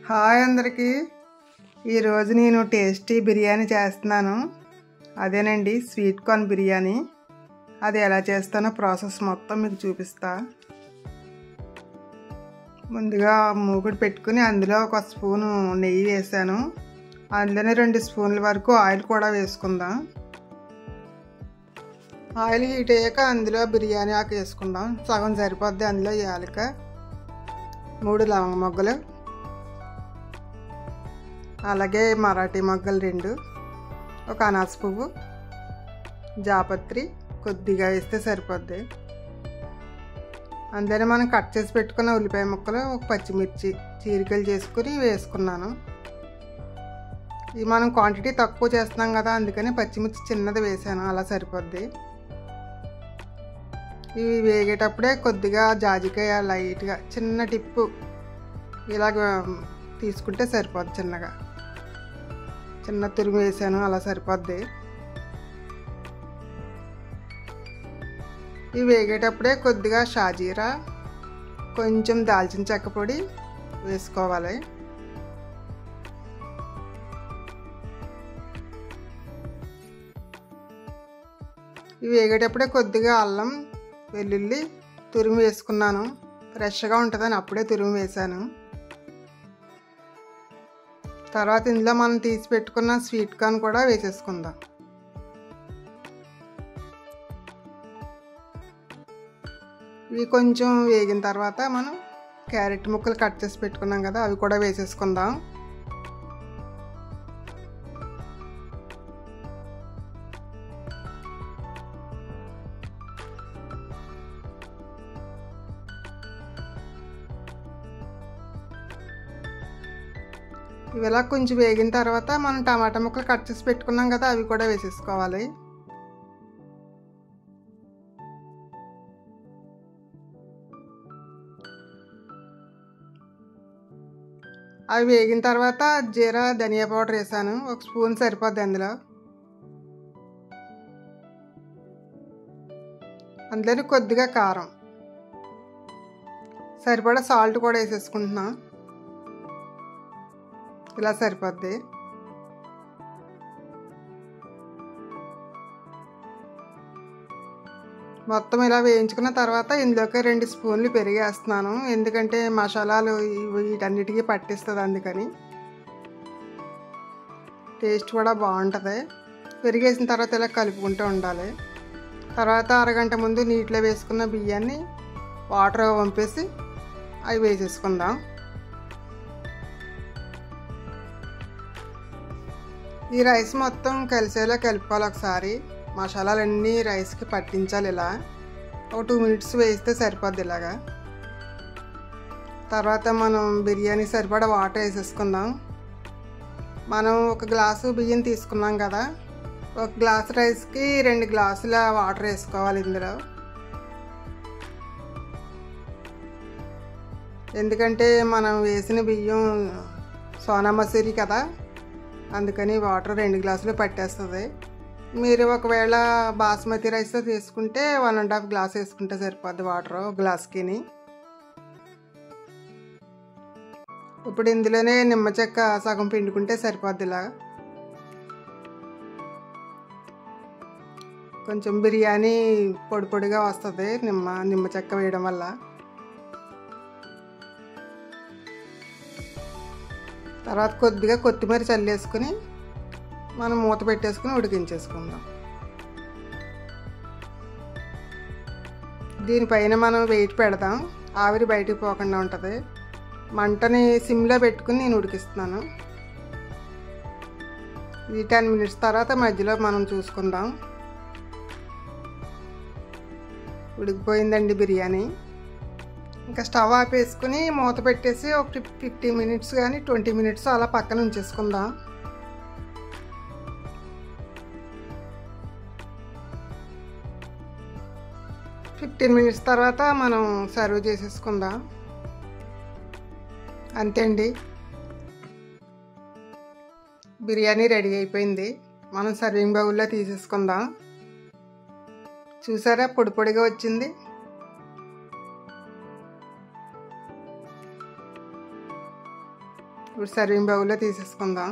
Hi అందరికీ. ఈరోజు నేను టేస్టీ బిర్యానీ చేస్తున్నాను. అదేనండి స్వీట్ కార్న్ బిర్యానీ. అది ఎలా చేస్తానో ప్రాసెస్ మొత్తం మీకు చూపిస్తా. ముందుగా మూకుడు పెట్టుకుని అందులో ఒక స్పూను నెయ్యి వేసాను. అందులోనే 2 స్పూన్ల వరకు ఆయిల్ కూడా వేసుకుందాం. ఆయిల్ హీట్ అయ్యాక అందులో బిర్యానీ ఆకు వేసుకుందాం. సగం సరిపోద్ది. అందులో యాలక, 3 లవంగ మొగ్గలు, అలాగే మరాఠీ మొగ్గలు 2, ఒక అనాస పువ్వు, జాపత్రి కొద్దిగా వేస్తే సరిపోద్ది. అందులోనే మనం కట్ చేసి పెట్టుకున్న ఉల్లిపాయ ముక్కలు, ఒక పచ్చిమిర్చి చీరికలు చేసుకుని వేసుకున్నాను. ఇవి మనం క్వాంటిటీ తక్కువ చేస్తున్నాం కదా, అందుకని పచ్చిమిర్చి చిన్నది వేసాను. అలా సరిపోద్ది. ఇవి వేగేటప్పుడే కొద్దిగా జాజికాయ లైట్గా చిన్న టిప్పు ఇలాగ తీసుకుంటే సరిపోద్ది. చిన్న తురుము వేసాను. అలా సరిపోద్ది. ఇవి వేగేటప్పుడే కొద్దిగా షాజీరా, కొంచెం దాల్చిన చెక్క పొడి వేసుకోవాలి. ఇవి వేగేటప్పుడే కొద్దిగా అల్లం వెల్లుల్లి తురుము వేసుకున్నాను. ఫ్రెష్గా ఉంటుందని అప్పుడే తురుము వేసాను. తర్వాత ఇందులో మనం తీసి పెట్టుకున్న స్వీట్ కార్న్ కూడా వేసేసుకుందాం. ఇవి కొంచెం వేగిన తర్వాత మనం క్యారెట్ ముక్కలు కట్ చేసి పెట్టుకున్నాం కదా, అవి కూడా వేసేసుకుందాం. ఇవిలా కొంచెం వేగిన తర్వాత మనం టమాటా ముక్కలు కట్ చేసి పెట్టుకున్నాం కదా, అవి కూడా వేసేసుకోవాలి. అవి వేగిన తర్వాత జీరా ధనియా పౌడర్ వేసాను. 1 స్పూన్ సరిపోద్ది. అందులోనే కొద్దిగా కారం, సరిపడా సాల్ట్ కూడా వేసేసుకుంటున్నాం. ఇలా సరిపోద్ది. మొత్తం ఇలా వేయించుకున్న తర్వాత ఇందులోకి 2 స్పూన్లు పెరుగు వేస్తున్నాను. ఎందుకంటే మసాలాలు వీటన్నిటికీ పట్టిస్తుంది, అందుకని టేస్ట్ కూడా బాగుంటుంది. పెరుగు వేసిన తర్వాత ఇలా కలుపుకుంటూ ఉండాలి. తర్వాత అరగంట ముందు నీటిలో వేసుకున్న బియ్యాన్ని వాటర్ వంపేసి అవి వేసేసుకుందాం. ఈ రైస్ మొత్తం కలిసేలా కలుపుకోవాలి. ఒకసారి మసాలాలన్నీ రైస్కి పట్టించాలి. ఇలా ఒక 2 మినిట్స్ వేస్తే సరిపోద్ది. ఇలాగా తర్వాత మనం బిర్యానీ సరిపడా వాటర్ వేసేసుకుందాం. మనం 1 గ్లాసు బియ్యం తీసుకున్నాం కదా, 1 గ్లాసు రైస్కి 2 గ్లాసుల వాటర్ వేసుకోవాలి ఇందులో. ఎందుకంటే మనం వేసిన బియ్యం సోనా మసూరి కదా, అందుకని వాటర్ 2 గ్లాసులు పట్టేస్తుంది. మీరు ఒకవేళ బాస్మతి రైస్తో తీసుకుంటే 1.5 గ్లాస్ వేసుకుంటే సరిపోద్ది వాటర్ గ్లాస్కిని. ఇప్పుడు ఇందులోనే నిమ్మ చెక్క సగం పిండుకుంటే సరిపోద్ది. ఇలా కొంచెం బిర్యానీ పొడి పొడిగా వస్తుంది నిమ్మ చెక్క వేయడం వల్ల. తర్వాత కొద్దిగా కొత్తిమీర చల్లేసుకుని మనం మూత పెట్టేసుకుని ఉడికించేసుకుందాం. దీనిపైన మనం వెయిట్ పెడదాం, ఆవిరి బయటికి పోకుండా ఉంటుంది. మంటని సిమ్లో పెట్టుకుని నేను ఉడికిస్తున్నాను. ఈ 10 మినిట్స్ తర్వాత మధ్యలో మనం చూసుకుందాం. ఉడికిపోయిందండి బిర్యానీ. ఇంకా స్టవ్ ఆపేసుకుని మూత పెట్టేసి ఒక 15 మినిట్స్ కానీ 20 మినిట్స్ అలా పక్కన ఉంచేసుకుందాం. ఫిఫ్టీన్ మినిట్స్ తర్వాత మనం సర్వ్ చేసేసుకుందాం. అంతే అండి, బిర్యానీ రెడీ అయిపోయింది. మనం సర్వింగ్ బౌల్లో తీసేసుకుందాం. చూసారా పొడి పొడిగా వచ్చింది. ఇప్పుడు సర్వింగ్ బౌల్లో తీసేసుకుందాం.